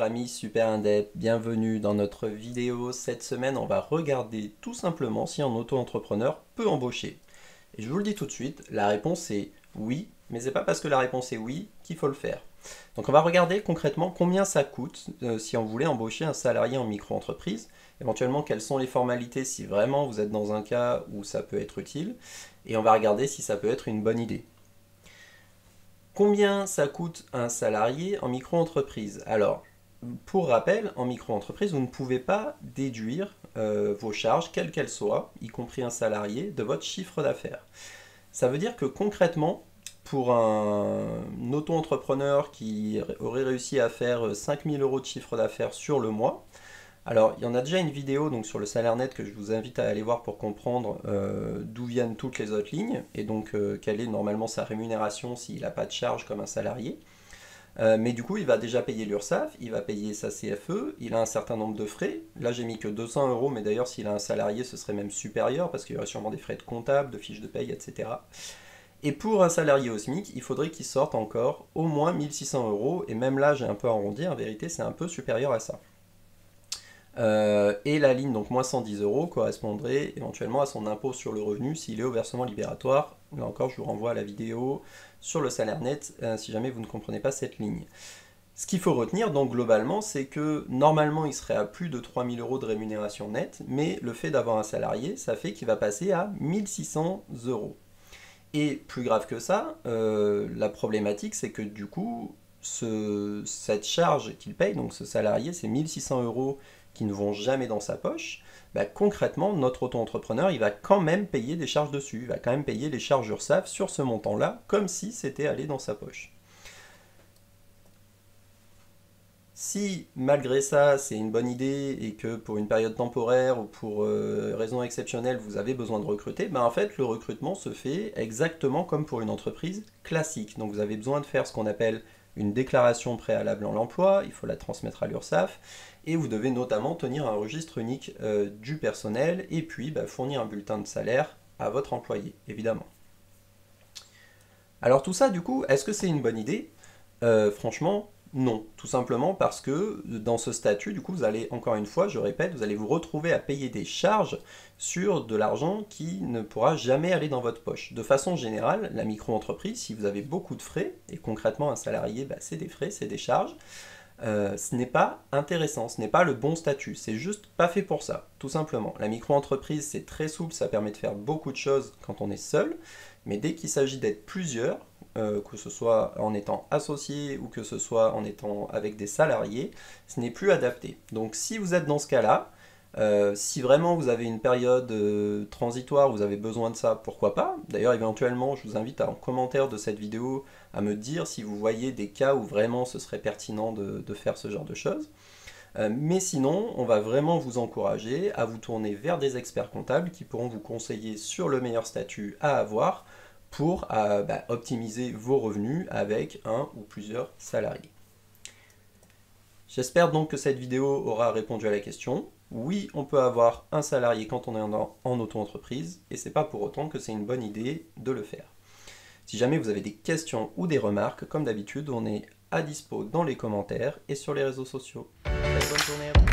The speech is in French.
amis super indep, bienvenue dans notre vidéo. Cette semaine, on va regarder tout simplement si un auto-entrepreneur peut embaucher. Et je vous le dis tout de suite, la réponse est oui, mais c'est pas parce que la réponse est oui qu'il faut le faire. Donc on va regarder concrètement combien ça coûte si on voulait embaucher un salarié en micro-entreprise, éventuellement quelles sont les formalités si vraiment vous êtes dans un cas où ça peut être utile, et on va regarder si ça peut être une bonne idée. Combien ça coûte un salarié en micro-entreprise? Alors, pour rappel, en micro-entreprise, vous ne pouvez pas déduire vos charges, quelles qu'elles soient, y compris un salarié, de votre chiffre d'affaires. Ça veut dire que concrètement, pour un auto-entrepreneur qui aurait réussi à faire 5000 € de chiffre d'affaires sur le mois, alors, il y en a déjà une vidéo donc, sur le salaire net que je vous invite à aller voir pour comprendre d'où viennent toutes les autres lignes et donc quelle est normalement sa rémunération s'il n'a pas de charge comme un salarié. Mais du coup, il va déjà payer l'URSSAF, il va payer sa CFE, il a un certain nombre de frais. Là, j'ai mis que 200 €, mais d'ailleurs, s'il a un salarié, ce serait même supérieur parce qu'il y aurait sûrement des frais de comptable, de fiches de paye, etc. Et pour un salarié au SMIC, il faudrait qu'il sorte encore au moins 1600 €, et même là, j'ai un peu arrondi, en vérité, c'est un peu supérieur à ça. Et la ligne, donc moins 110 € correspondrait éventuellement à son impôt sur le revenu s'il est au versement libératoire. Là encore, je vous renvoie à la vidéo sur le salaire net si jamais vous ne comprenez pas cette ligne. Ce qu'il faut retenir, donc globalement, c'est que normalement il serait à plus de 3000 € de rémunération nette, mais le fait d'avoir un salarié, ça fait qu'il va passer à 1600 €. Et plus grave que ça, la problématique, c'est que du coup, cette charge qu'il paye, donc ce salarié, ces 1600 € qui ne vont jamais dans sa poche, bah, concrètement, notre auto-entrepreneur, il va quand même payer des charges dessus, il va quand même payer les charges URSSAF sur ce montant-là, comme si c'était allé dans sa poche. Si malgré ça c'est une bonne idée et que pour une période temporaire ou pour raison exceptionnelle vous avez besoin de recruter, ben en fait le recrutement se fait exactement comme pour une entreprise classique. Donc vous avez besoin de faire ce qu'on appelle une déclaration préalable en l'emploi, il faut la transmettre à l'URSSAF et vous devez notamment tenir un registre unique du personnel et puis fournir un bulletin de salaire à votre employé, évidemment. Alors tout ça du coup, est-ce que c'est une bonne idée? Franchement, non, tout simplement parce que dans ce statut, du coup, vous allez, encore une fois, je répète, vous allez vous retrouver à payer des charges sur de l'argent qui ne pourra jamais aller dans votre poche. De façon générale, la micro-entreprise, si vous avez beaucoup de frais, et concrètement un salarié, c'est des frais, c'est des charges, ce n'est pas intéressant, ce n'est pas le bon statut, c'est juste pas fait pour ça, tout simplement. La micro-entreprise, c'est très souple, ça permet de faire beaucoup de choses quand on est seul, mais dès qu'il s'agit d'être plusieurs, que ce soit en étant associé ou que ce soit en étant avec des salariés, ce n'est plus adapté. Donc si vous êtes dans ce cas-là, si vraiment vous avez une période transitoire, vous avez besoin de ça, pourquoi pas. D'ailleurs, éventuellement, je vous invite en commentaire de cette vidéo à me dire si vous voyez des cas où vraiment ce serait pertinent de faire ce genre de choses. Mais sinon, on va vraiment vous encourager à vous tourner vers des experts comptables qui pourront vous conseiller sur le meilleur statut à avoir pour optimiser vos revenus avec un ou plusieurs salariés. J'espère donc que cette vidéo aura répondu à la question. Oui, on peut avoir un salarié quand on est en auto-entreprise, et c'est pas pour autant que c'est une bonne idée de le faire. Si jamais vous avez des questions ou des remarques, comme d'habitude, on est à dispo dans les commentaires et sur les réseaux sociaux. Très bonne journée à vous.